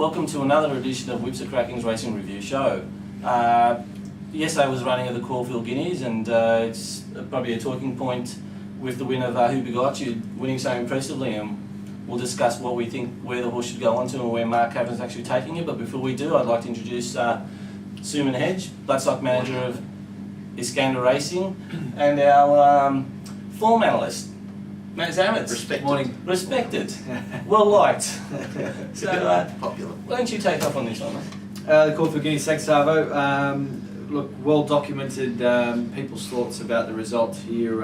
Welcome to another edition of Whipsarecracking's Racing Review Show. Yesterday was running of the CAULFIELD Guineas, and it's probably a talking point with the win of Who Got You winning so impressively, and we'll discuss what we think where the horse should go on to and where Mark Cavern's actually taking it. But before we do, I'd like to introduce Suman Hedge, Bloodstock Manager of Iskander Racing, and our form analyst, Matt Zammets. Respected. Morning. Respected. Well liked. So, Popular. why don't you take off on this one, mate? The CAULFIELD Guineas, thanks, Savo. Look, well documented people's thoughts about the result here.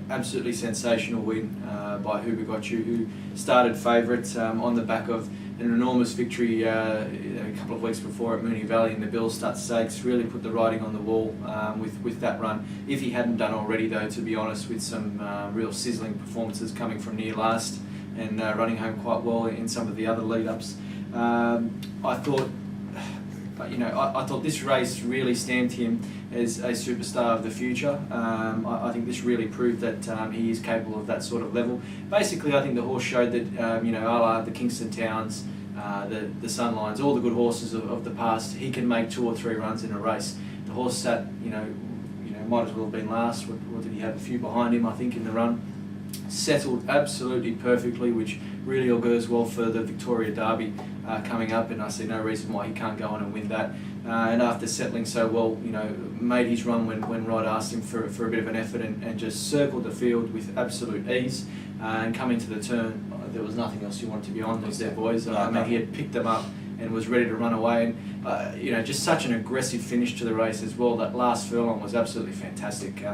Absolutely sensational win by Who Got You, who started favourite on the back of an enormous victory a couple of weeks before at Moonee Valley in the Bill Stud Stakes. Really put the writing on the wall with that run. If he hadn't done already, though, to be honest, with some real sizzling performances coming from near last and running home quite well in some of the other lead-ups. I thought this race really stamped him as a superstar of the future. I think this really proved that he is capable of that sort of level. Basically, I think the horse showed that, a la the Kingston Towns, the Sunlines, all the good horses of the past, he can make 2 or 3 runs in a race. The horse sat, might as well have been last. What did he have? A few behind him, I think, in the run. Settled absolutely perfectly, which really augurs well for the Victoria Derby coming up, and I see no reason why he can't go on and win that. And after settling so well, made his run when Rod asked him for a bit of an effort, and just circled the field with absolute ease. And coming to the turn, there was nothing else you wanted to be on those there, boys. I mean, he had picked them up and was ready to run away, and just such an aggressive finish to the race as well. That last furlong was absolutely fantastic.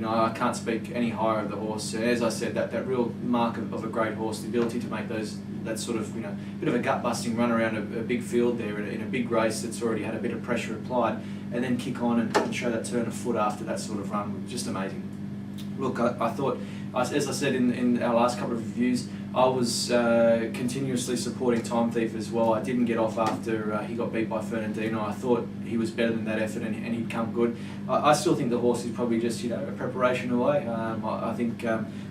I can't speak any higher of the horse. As I said, that real mark of a great horse, the ability to make that sort of bit of a gut-busting run around a big field there in a big race that's already had a bit of pressure applied, and then kick on and show that turn of foot after that sort of run. Just amazing. Look, I thought, as I said in our last couple of reviews, I was continuously supporting Time Thief as well. I didn't get off after he got beat by Fernandino. I thought he was better than that effort, and he'd come good. I still think the horse is probably just a preparation away. I think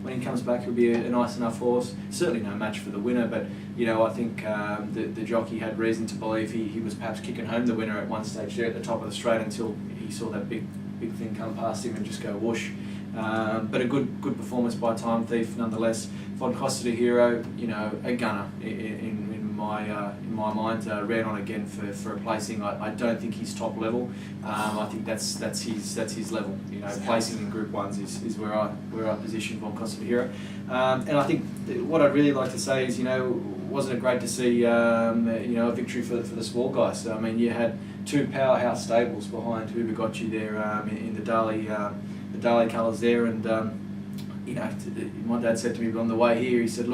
when he comes back, he'll be a nice enough horse. Certainly no match for the winner, but I think the jockey had reason to believe he was perhaps kicking home the winner at one stage there at the top of the straight until he saw that big thing come past him and just go whoosh. But a good performance by Time Thief nonetheless. Von Costa de Hero, a gunner in my mind. Ran on again for a placing. I don't think he's top level. I think that's his level. Placing in Group 1s is where I position Von Costa de Hero. And I think what I'd really like to say is, wasn't it great to see a victory for the small guys? So, I mean, you had 2 powerhouse stables behind Who Got You there in the Dali colours there, and my dad said to me on the way here, he said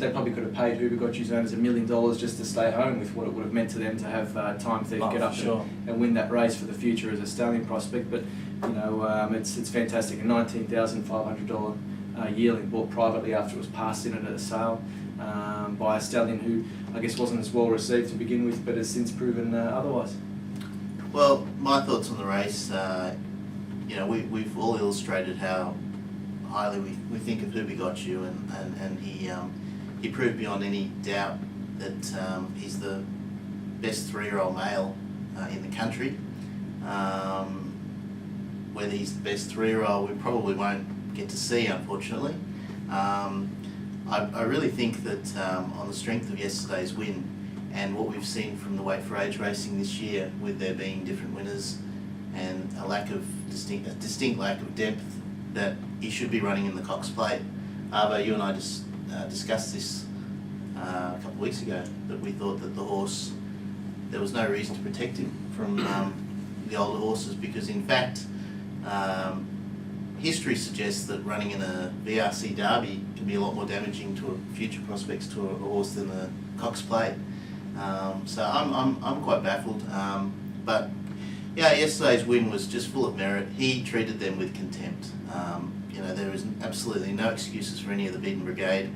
they probably could have paid Who Got You's owners $1 million just to stay home with what it would have meant to them to have Time Thief get up and win that race for the future as a stallion prospect. But it's fantastic. A $19,500 yearling bought privately after it was passed in at a sale by a stallion who I guess wasn't as well received to begin with, but has since proven otherwise. Well, my thoughts on the race, we've all illustrated how highly we think of Who Got You, and he proved beyond any doubt that he's the best 3-year-old male in the country. Whether he's the best 3-year-old, we probably won't get to see, unfortunately. I really think that on the strength of yesterday's win and what we've seen from the Weight for Age racing this year, with there being different winners and a distinct lack of depth, that he should be running in the Cox Plate. Arvo, you and I just discussed this a couple of weeks ago, that we thought that the horse, there was no reason to protect him from the older horses, because in fact history suggests that running in a VRC Derby can be a lot more damaging to future prospects to a horse than the Cox Plate. So I'm quite baffled, but yeah, yesterday's win was just full of merit. He treated them with contempt. There is absolutely no excuses for any of the beaten brigade.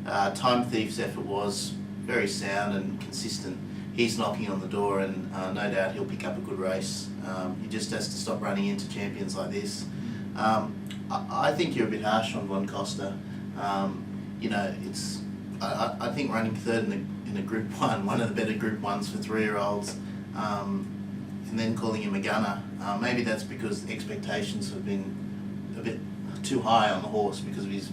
Time Thief's effort was very sound and consistent. He's knocking on the door, and no doubt he'll pick up a good race. He just has to stop running into champions like this. I think you're a bit harsh on Von Costa. I think running third in a Group 1, one of the better Group 1s for 3-year-olds, and then calling him a gunner. Maybe that's because expectations have been a bit too high on the horse because of his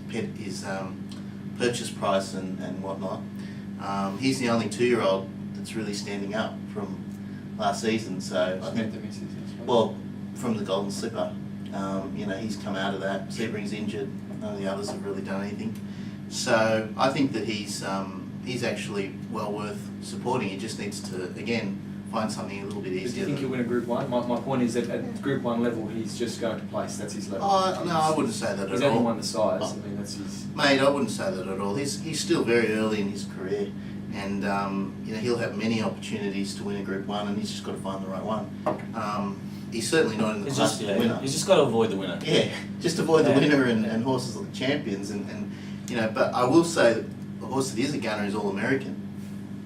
purchase price and whatnot. He's the only 2-year-old that's really standing up from last season, so I think, well, from the Golden Slipper, you know, he's come out of that. Sebring's injured, none of the others have really done anything. So I think that he's actually well worth supporting. He just needs to, again, find something a little bit easier. Do you think he'll win a Group 1? My point is that at Group 1 level, he's just going to place. That's his level. Oh, no, I wouldn't say that at all. He's only won the size. I mean, that's his... Mate, I wouldn't say that at all. He's still very early in his career, and you know, he'll have many opportunities to win a Group 1, and he's just got to find the right one. He's certainly not in the class of the winner. He's just got to avoid the winner. Yeah, just avoid the winner and horses like champions, and you know. But I will say that a horse that is a gunner is All-American.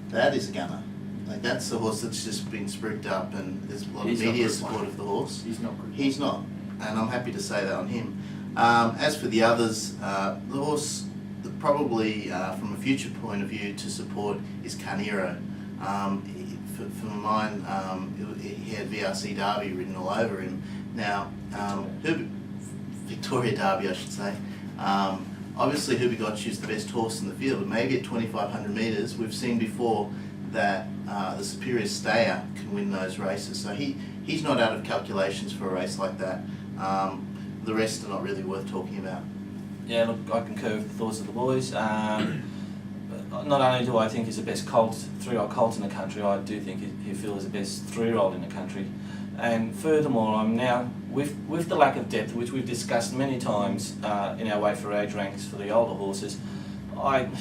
That is a gunner. Like, that's a horse that's just been spruiked up, and there's a lot of media support of the horse. He's not good. He's not, and I'm happy to say that on him. As for the others, the horse that probably, from a future point of view, to support is Carnero. For mine, he had VRC Derby written all over him. Now, Victoria Derby, I should say. Obviously, Hubigotchi is the best horse in the field, but maybe at 2,500 metres, we've seen before that the superior stayer can win those races. So he's not out of calculations for a race like that. The rest are not really worth talking about. Yeah, look, I concur with the thoughts of the boys. Not only do I think he's the best 3-year-old colt in the country, I do think he feels the best 3-year-old in the country. And furthermore, I'm now, with the lack of depth, which we've discussed many times in our weight for age ranks for the older horses, I'm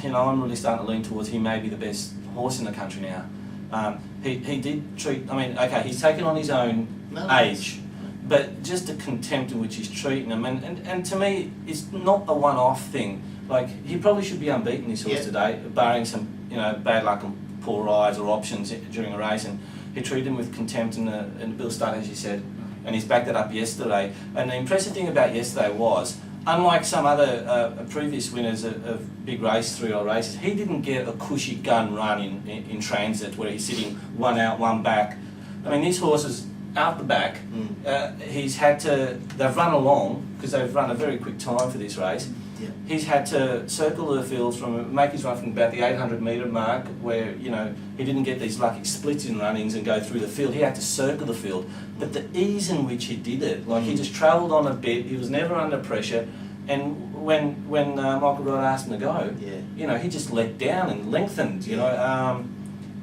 really starting to lean towards he may be the best horse in the country now. He did treat, okay, he's taken on his own age, but just the contempt in which he's treating him, and to me, it's not a one-off thing. Like, he probably should be unbeaten, this horse today, barring some, bad luck and poor rides or options during a race, and he treated him with contempt in the Bill Studd, as you said, and he's backed that up yesterday. And the impressive thing about yesterday was, unlike some other previous winners of big race, 3-year-old races, he didn't get a cushy gun run in transit where he's sitting one out, one back. I mean, this horse is out the back. They've run along, because they've run a very quick time for this race. Yeah. He's had to circle the fields make his run from about the 800 metre mark, where he didn't get these lucky splits in runnings and go through the field. He had to circle the field, but the ease in which he did it, like he just travelled on a bit. He was never under pressure, and when Michael Wright asked him to go, he just let down and lengthened.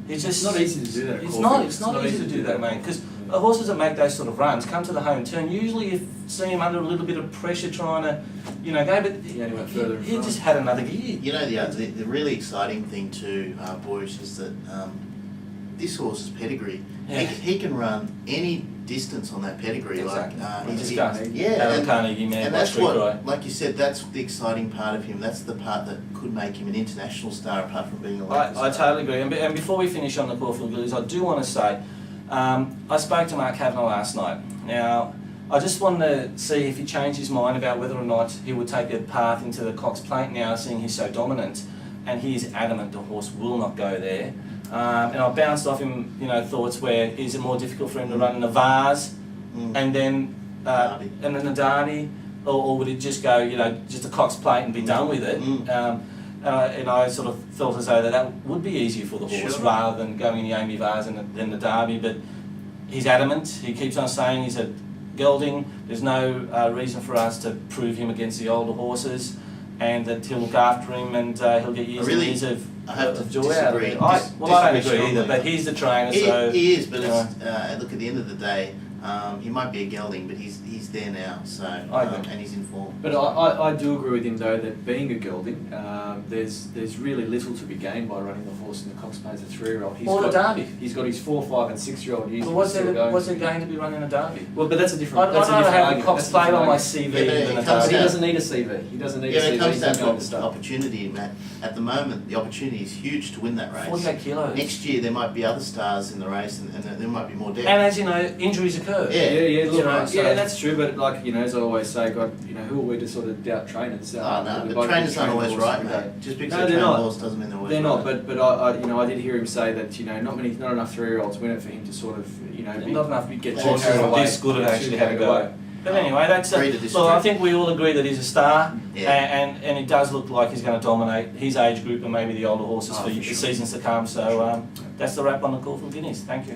It's not easy to do that. It's not easy to do that, mate, because horses that make those sort of runs come to the home turn. Usually you see him under a little bit of pressure trying to, go, but he just had another gear. The really exciting thing too, boys, is that this horse's pedigree, he can run any distance on that pedigree. Exactly. And that's what, like you said, that's the exciting part of him. That's the part that could make him an international star, apart from being a local star. I totally agree. And before we finish on the Caulfield Gillies, I do want to say, I spoke to Mark Kavanagh last night. Now, I just wanted to see if he changed his mind about whether or not he would take a path into the Cox Plate now, seeing he's so dominant, and he is adamant the horse will not go there. And I bounced off him, thoughts where is it more difficult for him to run in a Vase and then the Derby, or would it just go, just a Cox Plate and be done with it? And I sort of felt as though that would be easier for the horse rather than going in the Amy Vase and then the Derby. But he's adamant. He keeps on saying he's a gelding. There's no reason for us to prove him against the older horses, and that he'll look after him and he'll get years and years of joy out of it. I don't agree either, but he's the trainer. He is, but look, at the end of the day, he might be a gelding, but he's there now, so and he's informed. But I do agree with him though that being a gelding, there's really little to be gained by running the horse in the Cox Plate as a 3-year-old. Or the Derby. He's got his 4, 5 and 6-year-old years. Well, what's it going to be running a Derby? Well, but that's a different. I'd rather have a Cox Plate on my CV than a Derby. He doesn't need a CV. He doesn't need a CV. It comes down to opportunity, Matt. At the moment, the opportunity is huge to win that race. 48 kilos. Next year, there might be other stars in the race, and there might be more depth. And as you know, injuries occur. Yeah, that's true. but like, as I always say, God, who are we to sort of doubt trainers? Oh no, The but bloke trainers who's aren't trained always horses right, every day. mate. Just because No, they they're train not. horse doesn't mean they're always They're right. not, but I did hear him say that not enough 3-year-olds win it for him to sort of Not enough get too horses carried away. this good at get too actually have a carried go. away. But anyway, that's Agree to look. disagree. I think we all agree that he's a star, Yeah. and it does look like he's going to dominate his age group and maybe the older horses Oh, for for sure. seasons to come. So that's the wrap on the Caulfield Guineas. Thank you.